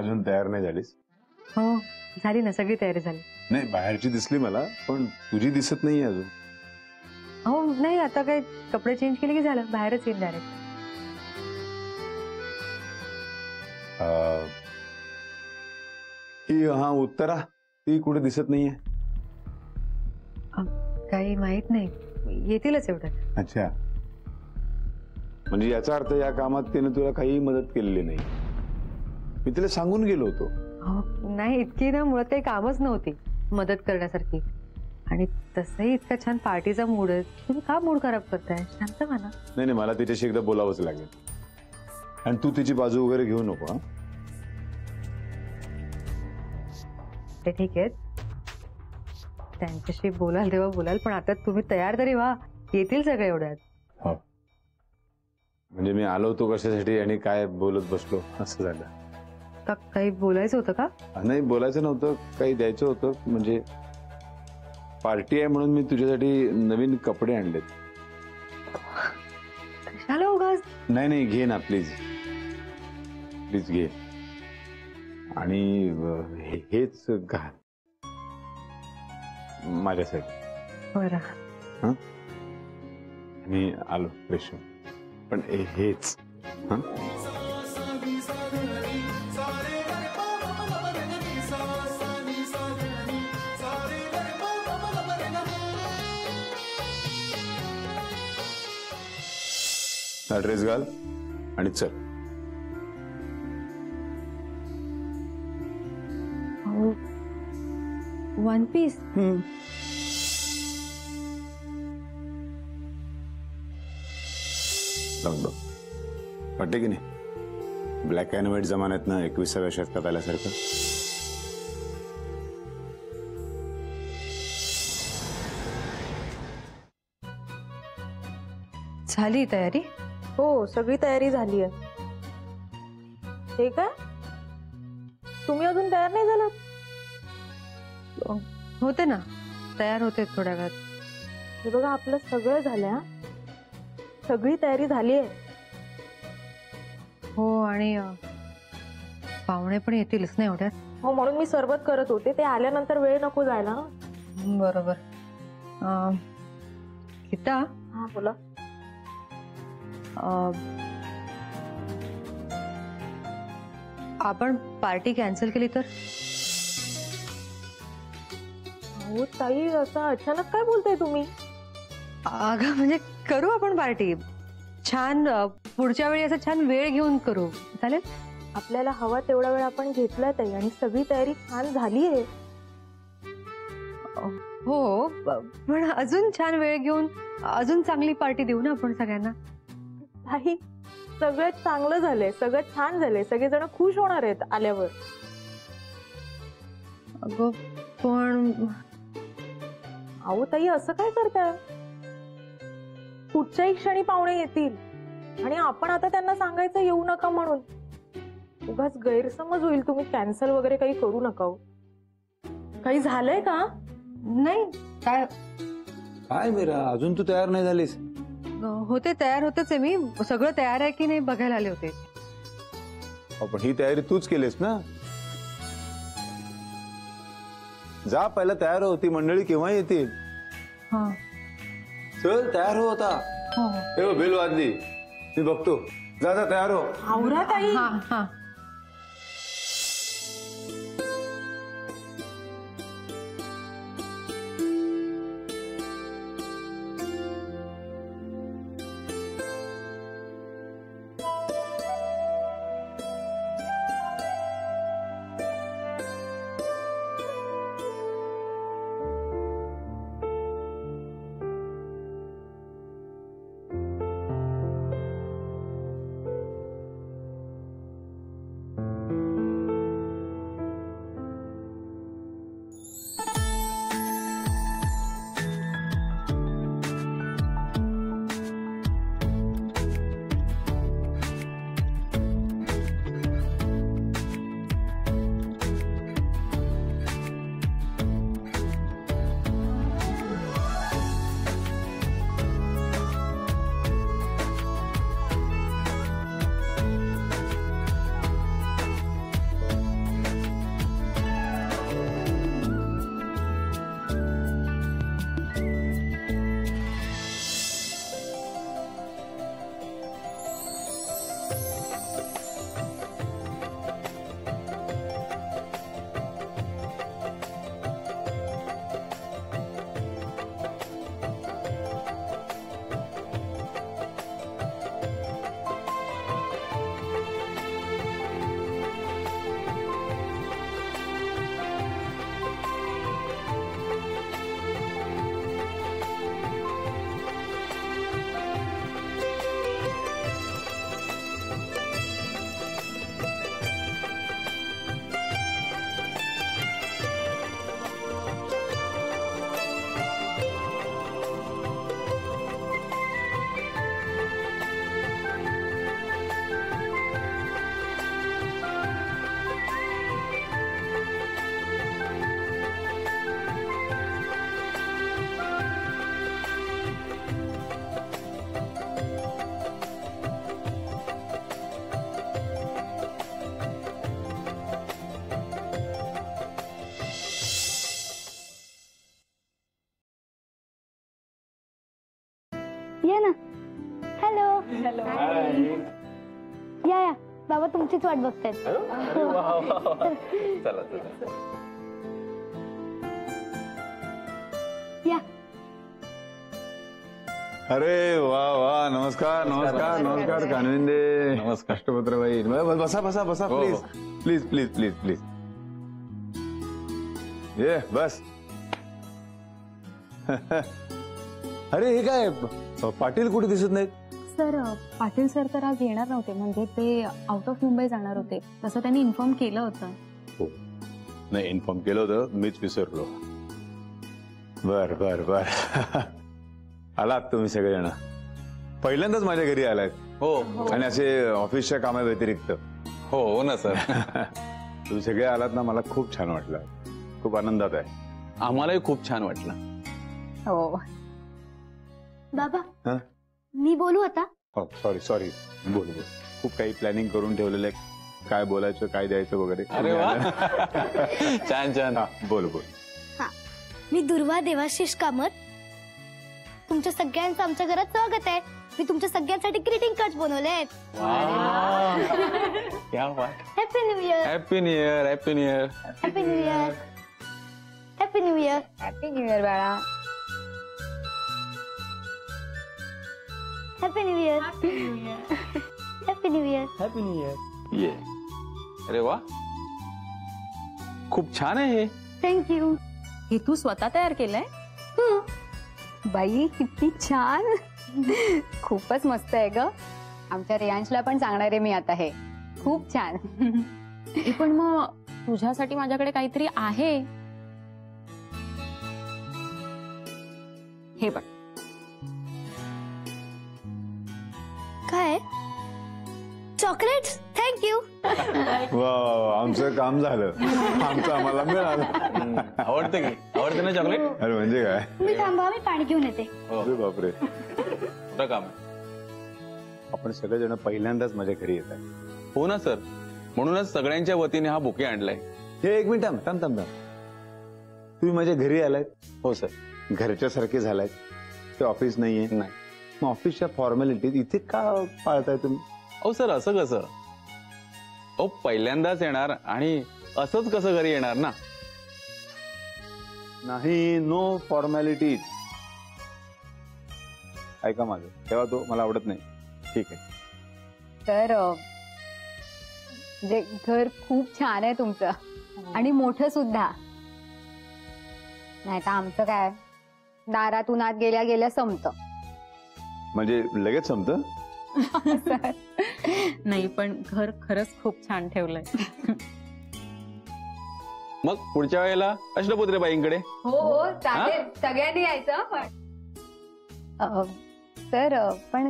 अजून तयार नाही झालीस? हो झाली ना, सगळी तयारी झाली. नाही, बाहेरची दिसली मला, पण तुझी दिसत नाहीये अजून. हो नाही, आता काय कपडे चेंज केले की झालं, बाहेरच येईन डायरेक्ट. ही हा उत्तरा ती कुठे दिसत नाहीये. काही माहित नाही, येतीलच एवढं. अच्छा, म्हणजे याचा अर्थ या कामात तिने तुला काही मदत केलेली नाही. मी तिला सांगून गेलो होतो. नाही, इतकी ना मुळात काही कामच नव्हती मदत करण्यासारखी. आणि तसंही इतका छान पार्टीचा मूड आहे, तुम्ही का मूड खराब करताय? शांत व्हा ना. नाही नाही, मला तिच्याशी एकदा बोलावंच लागेल. आणि तू तिची बाजू वगैरे घेऊ नको. ते ठीक आहे, त्यांच्याशी बोलाल तेव्हा बोलाल, पण आता तुम्ही तयार तरी व्हा, येतील सगळे एवढ्यात. हो, म्हणजे मी आलो होतो कशासाठी आणि काय बोलत बसलो असं झालं. का काही बोलायचं होतं का? नाही, बोलायचं नव्हतं, काही द्यायचं होतं. म्हणजे पार्टी आहे म्हणून मी तुझ्यासाठी नवीन कपडे आणलेत. कशाला उगाच? नाही नाही, घे ना प्लीज प्लीज घे. आणि हेच घाल माझ्यासाठी. बरं. मी आलो फ्रेश, पण हेच. ड्रेस घाल आणि चल. One piece? लग्न वाटते की नाही? ब्लॅक अँड व्हाईट जमान्यात ना 21व्या शतकात आल्यासारखं. झाली तयारी? हो, सगळी तयारी झाली आहे. हे काय, तुम्ही अजून तयार नाही झालात? होते ना, तयार होते थोड्या वेळात. हे बघा, आपलं सगळं झालं, सगळी तयारी झाली आहे. हो, आणि पाहुणे पण येतीलच ना एवढ्यात. हो, म्हणून मी सरबत करत होते, ते आल्यानंतर वेळ नको जायला. बरोबर. गीता. हा बोला. आपण पार्टी कॅन्सल केली तर? हो ताई, असं अचानक काय बोलताय तुम्ही? अगं म्हणजे करू आपण पार्टी छान, पुढच्या वेळी असं छान वेळ घेऊन करू, चालेल? आपल्याला हवा तेवढा वेळ आपण घेतलाय ताई, आणि सगळी तयारी छान झाली आहे. हो, पण अजून छान वेळ घेऊन अजून चांगली पार्टी देऊ ना आपण सगळ्यांना. ताई, सगळं चांगलं झालंय, सगळं छान झालंय, सगळेजण खुश होणार आहेत आल्यावर. अगं पण अहो ताई, असं काय करताय? कुठच्याही क्षणी पाहुणे येतील, आणि आपण आता त्यांना सांगायचं येऊ नका म्हणून. उगाच गैरसमज होईल, तुम्ही कॅन्सल वगैरे काही करू नका. काही झालंय का? नाही. काय काय मीरा, अजून तू तयार नाही झालीस? होते, तयार होतेच आहे मी, सगळं तयार आहे की नाही बघायला आले होते. पण ही तयारी तूच केलीस ना. जा, पहिला तयार होती, मंडळी केव्हा येतील. चल तयार हो आता. हो, बेल वाजली, मी बघतो. जा जा, तयार हो. आवरा ताई. हा. या ना. हॅलो. या बाबा तुमचीच वाट बघतायत. चला चला. या. अरे वा वा, नमस्कार नमस्कार नमस्कार कानविंदे. नमस्कार. अष्टपत्रबाई, बसा बसा बसा, हो, प्लीज हो. Please please please please. ये बस. अरे हे काय, पाटील कुठे दिसत नाहीत? सर पाटील सर तर आज येणार नव्हते, म्हणजे ते आउट ऑफ मुंबई जाणार होते, तसं त्यांनी इन्फॉर्म केलं होतं. हो, नाही इन्फॉर्म केलं होतं, मीच विसरलो. बर बर बर. आलात तुम्ही सगळेजण, पहिल्यांदाच माझ्या घरी आलात. हो आणि असे ऑफिसच्या कामाव्यतिरिक्त. हो ना सर. तुम्ही सगळे आलात ना, मला खूप छान वाटलं, खूप आनंदात आहे. आम्हालाही खूप छान वाटलं. हो. बाबा हा? मी बोलू आता. हो सॉरी सॉरी, बोल बोल. खूप काही प्लॅनिंग करून ठेवलेलं आहे, काय बोलायचं काय द्यायचं वगैरे. अरे वा. छान छान. हा, बोल बोल. मी दुर्वा देवाशिष कामत. तुमच्या सगळ्यांचं आमच्या घरात स्वागत आहे. मी तुमच्या सगळ्यांसाठी ग्रीटिंग कार्ड बनवले आहेत. क्या बात. Happy new year. Happy new year. Happy new year. Happy new year. Happy new year. Happy new year बाळा. Happy new year. Happy new year. Happy new year. ये. अरे वा, खूप छान आहे हे. थँक्यू. हे तू स्वतः तयार केलंय? बाई किती छान. खूपच मस्त आहे ग. आमच्या रियांशला पण सांगणार आहे मी आता हे. खूप छान. पण मग तुझ्यासाठी माझ्याकडे काहीतरी आहे. हे बघ. काय चॉकलेट्स. थँक्यू. वा, आमचं काम झालं, आमचं आम्हाला मिळालं. आवडतं की? आवडतं ना चॉकलेट? अरे म्हणजे काय. मी थांबा, मी पाणी घेऊन येते. अरे बापरे. कुठं काम आहे? आपण सगळेजण पहिल्यांदाच माझ्या घरी येत आहे. हो ना सर, म्हणूनच सगळ्यांच्या वतीने हा बुके आणलाय. हे एक मिनिट थांब थांब थांब. तुम्ही माझ्या घरी आलात. हो सर. घरच्या सारखे झालात. ते ऑफिस नाहीये. नाही. मग ऑफिसच्या फॉर्मॅलिटीज इथे का पाळताय तुम्ही? अहो सर, असं कसं? अहो पहिल्यांदाच येणार आणि असंच कसं घरी येणार ना. नाही, नो फॉर्मॅलिटीज. ऐका माझं, तेव्हा तो मला आवडत नाही. ठीक आहे. तर म्हणजे घर खूप छान आहे तुमचं, आणि मोठं सुद्धा. नाही तर आमचं काय, दारातून आत गेल्या गेल्या संपतं. म्हणजे लगेच संपतं? नाही, पण घर खरंच खूप छान ठेवलंय. मग पुढच्या वेळेला अष्टपुत्रे बाईंकडे. हो हो चालेल, सगळ्यांनी यायचं. पण तर पण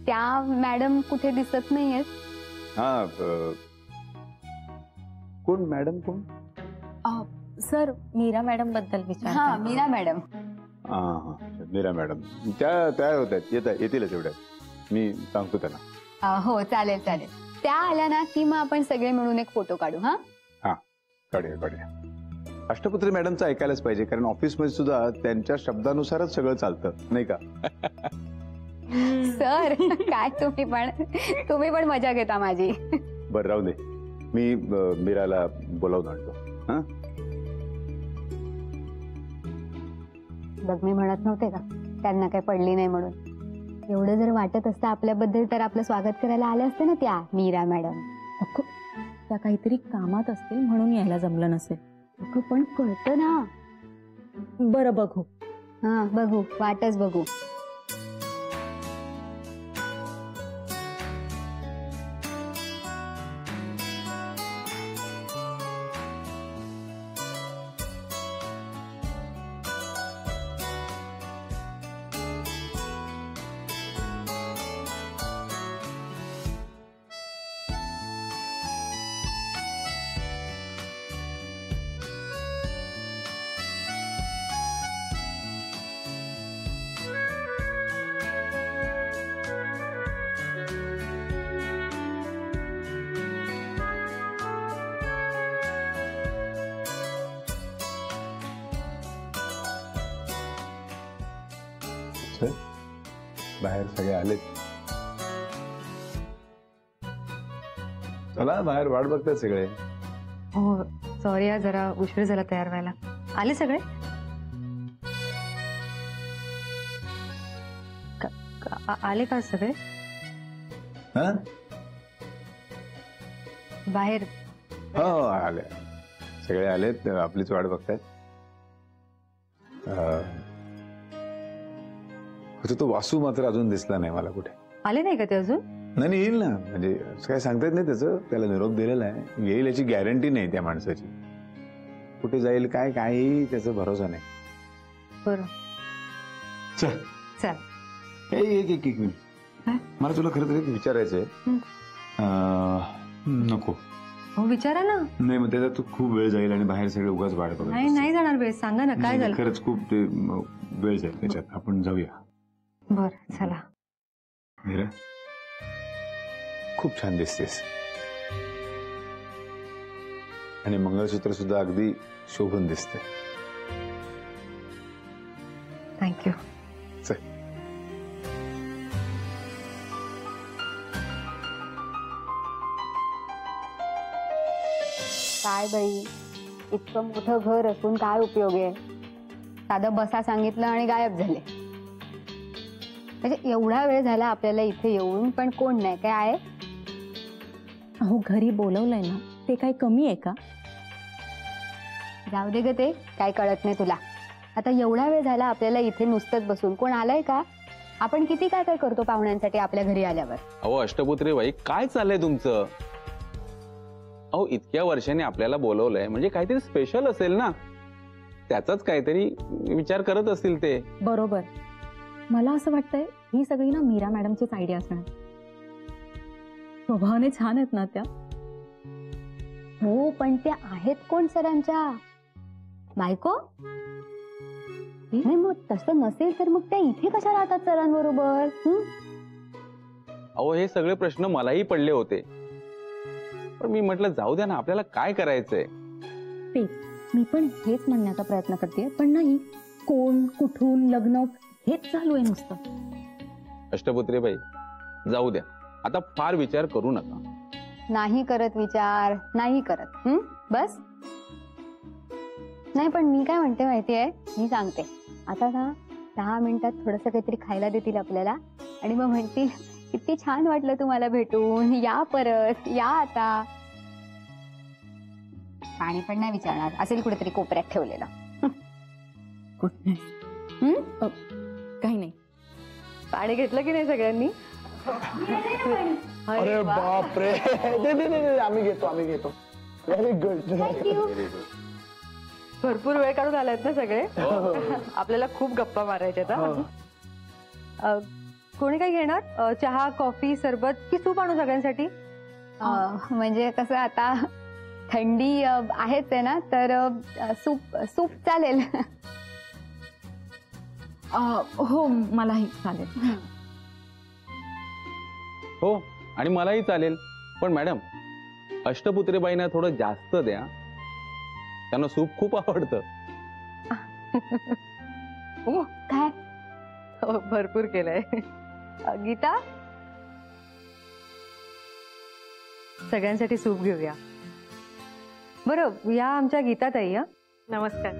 त्या मॅडम कुठे दिसत नाहीयेत. हा, कोण मॅडम कोण? सर मीरा मॅडम बद्दल हा, विचार. मीरा मॅडम. हा हा, मीरा मॅडम. त्या तयार होत आहेत, येतीलच एवढ्यात. मी सांगतो त्यांना. हो चालेल चालेल. त्या आल्या ना की मग आपण सगळे मिळून एक फोटो काढू. हा हा, काढूया काढूया. अष्टपुत्री मॅडमचं ऐकायलाच पाहिजे, कारण ऑफिसमध्ये सुद्धा त्यांच्या शब्दानुसारच सगळं चालतं, नाही का? सर काय तुम्ही पण मजा घेता माझी. बरं राहू दे, मी मीराला बोलावून आणतो. हा, बघ मी म्हणत नव्हते का त्यांना काही पडली नाही म्हणून. एवढं जर वाटत असतं आपल्याबद्दल तर आपलं स्वागत करायला आले असते ना त्या मीरा मॅडम. अगं, त्या काहीतरी कामात असतील म्हणून यायला जमलं नसेल. अगं, पण कळतं ना. बरं बघू. हा बघू, वाटच बघू. बाहेर सगळे आलेत. चला बाहेर वाट बघतात सगळे. हो सॉरी या जरा उशीर झाला तयार व्हायला. आले सगळे? आले का सगळे हा बाहेर? हो आले सगळे आलेत. आपलीच वाट बघतायत. तो वासू मात्र अजून दिसला नाही मला कुठे. आले नाही का ते अजून? नाही येईल ना. म्हणजे असं काय सांगता येत नाही त्याचं. त्याला निरोप दिलेला आहे. येईल याची गॅरंटी नाही त्या माणसाची. कुठे जाईल काय काही त्याचा भरोसा नाही. बरं चल चल. एक मिनिट. मला तुला खरं तरी विचारायचंय. नको हो विचारा ना. नाही मग त्याचा तू खूप वेळ जाईल आणि बाहेर सगळे उगाच वाट बघत. नाही जाणार वेळ. सांगा ना काय झालं? खरंच खूप ते वेळ जाईल त्याच्यात. आपण जाऊया. बर चला. मीरा खूप छान दिसतेस आणि मंगळसूत्र सुद्धा अगदी शोभून दिसते. थँक्यू. चल. काय बाई, इतकं मोठं घर असून काय उपयोग आहे? साधं बसा सांगितलं आणि गायब झाले. म्हणजे एवढा वेळ झाला आपल्याला इथे येऊन पण कोण नाही. काय आहे? अहो घरी बोलवलंय ना, ते काही कमी आहे का? जाऊ दे ग, ते काय कळत नाही तुला. आता एवढा वेळ झाला आपल्याला इथे नुसतंच बसून. कोण आलंय का? आपण किती काय काय करतो पाहुण्यांसाठी आपल्या घरी आल्यावर. अहो अष्टपुत्री बाई काय चाललंय तुमचं? अहो इतक्या वर्षांनी आपल्याला बोलवलंय म्हणजे काहीतरी स्पेशल असेल ना. त्याचाच काहीतरी विचार करत असतील ते. बरोबर. मला असं वाटतंय ही सगळी ना मीरा मॅडमचीच आयडिया असणार. स्वभावाने छान आहेत ना त्या. हो पण त्या आहेत कोण सरांच्या बायको? नाही मग तसं नसेल तर मग त्या इथे कशा राहतात सरांबरोबर? अहो हे सगळे प्रश्न मलाही पडले होते. पण मी म्हटलं जाऊ द्या ना, आपल्याला काय करायचंय. मी पण हेच म्हणण्याचा प्रयत्न करते, पण नाही. कोण कुठून लग्न हेच चालू आहे नुसतं. अष्टपुत्री बाई जाऊ द्या, आता फार विचार करू नका. नाही करत विचार, नाही करत. बस. नाही पण मी काय म्हणते माहितीये, मी सांगते आता ना 10 मिनिटात थोडस काहीतरी खायला देतील आपल्याला आणि मग म्हणतील किती छान वाटलं तुम्हाला भेटून, या परत या. आता पाणी पण नाही विचारणार, असेल कुठेतरी कोपऱ्यात ठेवलेलं. काही नाही. पाणी घेतलं की नाही सगळ्यांनी? अरे बापरे. आम्ही घेतो. Very good. भरपूर वेळ काढून आलायत ना सगळे. आपल्याला खूप गप्पा मारायच्या. कोणी काय घेणार? चहा, कॉफी, सरबत की सूप आणू सगळ्यांसाठी? म्हणजे कसं आता थंडी आहेच आहे ना, तर सूप चालेल. हो मलाही चालेल. हो आणि मलाही चालेल. पण मॅडम अष्टपुत्रीबाईंना थोडं जास्त द्या, त्यांना सूप खूप आवडतं. काय? हो भरपूर केलंय. गीता सगळ्यांसाठी सूप घेऊया. बरं या आमच्या गीता ताई. नमस्कार.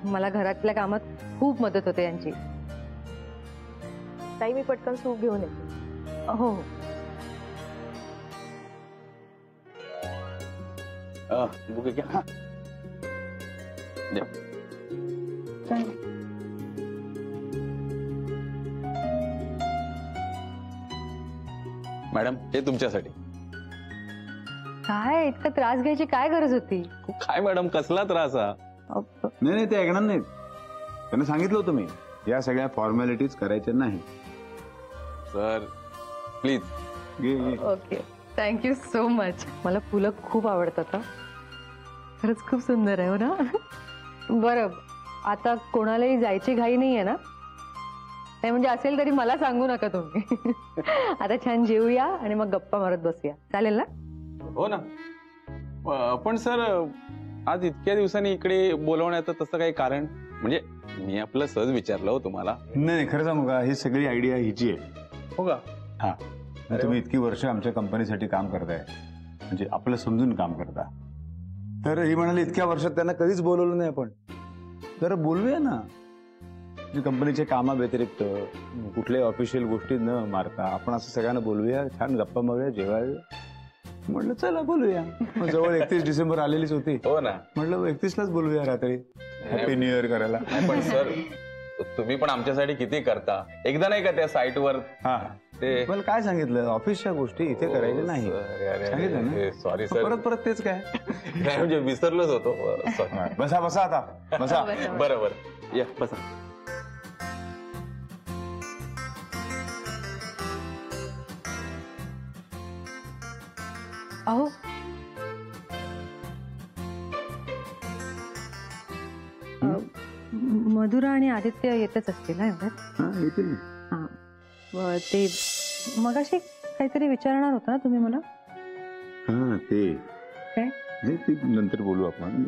मला घरातल्या कामात खूप मदत होते यांची. ताई मी पटकन सूप घेऊन येते. हो बुके घ्या. द्या. मॅडम हे तुमच्यासाठी. काय इतका त्रास घ्यायची काय गरज होती? काय मॅडम कसला त्रास हा? नाही ते ऐकणार नाहीत. त्यांना सांगितलं होतं मी, या सगळ्या फॉर्मॅलिटीज करायच्या नाही. Sir please. Okay thank you so much. मला फुलं खूप आवडतात. खरंच खूप सुंदर आहे हो ना. बरं आता कोणालाही जायची घाई नाहीये ना? नाही म्हणजे असेल तरी मला सांगू नका तुम्ही. आता छान जेवूया आणि मग गप्पा मारत बसूया. चालेल ना? हो ना. पण सर आज इतक्या दिवसांनी इकडे बोलवण्याचं तसं काही कारण म्हणजे मी आपलं सहज विचारलं हो तुम्हाला. नाही खरं सांगू का, ही सगळी आयडिया हिची आहे. हो का? हा, तुम्ही इतकी वर्ष आमच्या कंपनीसाठी काम करताय, म्हणजे आपलं समजून काम करता. तर ही म्हणाली इतक्या वर्षात त्यांना कधीच बोलवलं नाही आपण, जरा बोलूया ना. कंपनीच्या कामाव्यतिरिक्त कुठल्याही ऑफिशियल गोष्टी न मारता आपण असं सगळ्यांना बोलूया, छान गप्पा मारूया, जेवायला. म्हटलं चला बोलूया. मग जवळ 31 डिसेंबर आलेलीच होती. हो ना. म्हटलं 31लाच बोलूया रात्री हॅपी न्यू इयर करायला. पण सर तुम्ही पण आमच्यासाठी किती करता. एकदा नाही का त्या साईटवर हा ते मला काय सांगितलं, ऑफिसच्या गोष्टी इथे करायच्या नाही सांगितलं ना. Sorry sir. परत तेच काय नाही म्हणजे विसरलोच होतो. Sorry. बसा बसा आता बसा. बरं बरं या बसा. अहो मधुरा आणि आदित्य येतच असतील ना एवढ्यात. हा येतील ना. हा ते मगाशी काहीतरी विचारणार होता ना तुम्ही मला. हा ते काय नाही, ते नंतर बोलू आपण.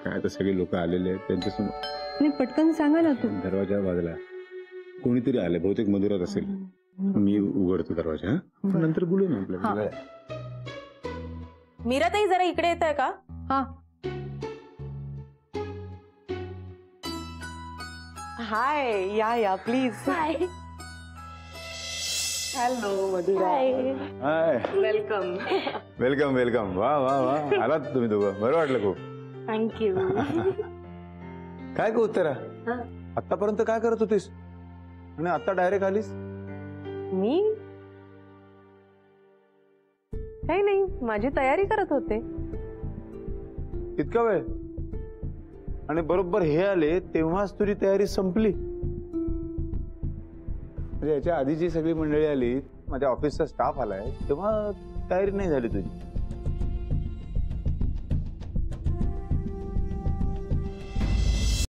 काय आता सगळे लोक आलेले आहेत त्यांच्यासमोर. नाही पटकन सांगा ना तू. दरवाजा बाजूला कोणीतरी आले, बहुतेक मधुरात असेल. मी उघडतो दरवाजा. हा नंतर बोलू ना आपल्याला. मीराताई जरा इकडे येत आहे का? हा हाय या please. High. Hello Madhura. Hi welcome. Welcome welcome. वा वा वा आलात तुम्ही दोघं, बरं वाटलं खूप. थँक्यू. काय ग उत्तरा, आतापर्यंत काय करत होतीस आणि आता डायरेक्ट आलीस? मी काही नाही, माझी तयारी करत होते. इतका वेळ? आणि बरोबर हे आले तेव्हाच तुझी तयारी संपली? म्हणजे याच्या आधी जी सगळी मंडळी आली, माझ्या ऑफिसचा स्टाफ आलाय, तेव्हा तयारी नाही झाली तुझी?